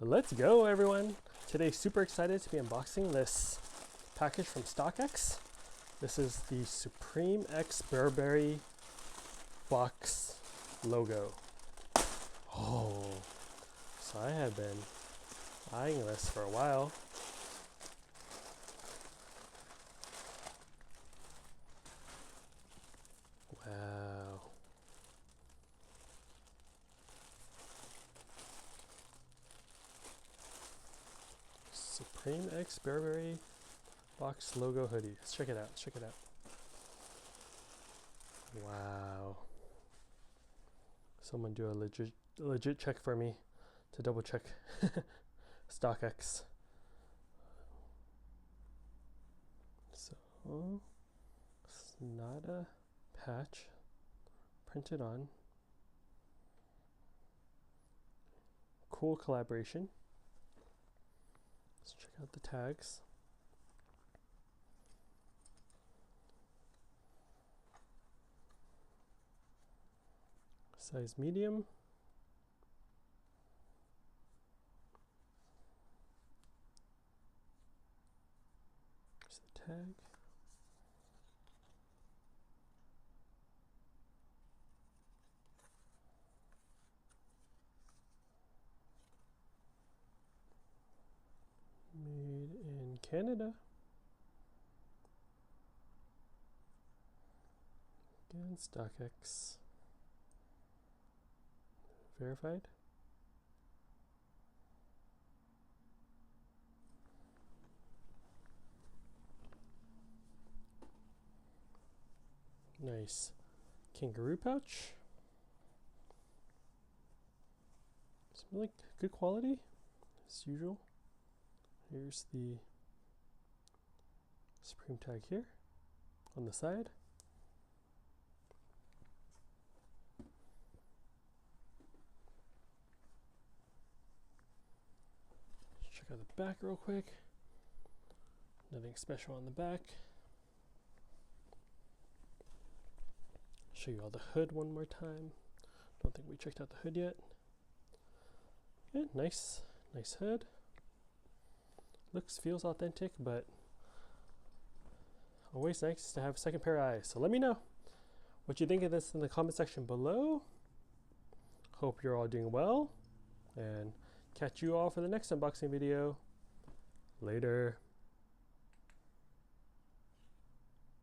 Let's go, everyone. Today, super excited to be unboxing this package from StockX. This is the Supreme X Burberry box logo. Oh, so I have been eyeing this for a while. Wow. Supreme X Burberry box logo hoodie. Let's check it out. Let's check it out. Wow. Someone do a legit check for me to double check StockX. So it's not a patch printed on. Cool collaboration. Let's check out the tags. Size medium. There's the tag. Made in Canada. Again, StockX. Verified. Nice kangaroo pouch. Some like good quality as usual. Here's the Supreme tag here on the side. Check out the back real quick. Nothing special on the back. Show you all the hood one more time. Don't think we checked out the hood yet. Yeah, nice hood. Feels authentic, but always nice to have a second pair of eyes. So let me know what you think of this in the comment section below. Hope you're all doing well, and catch you all for the next unboxing video. Later.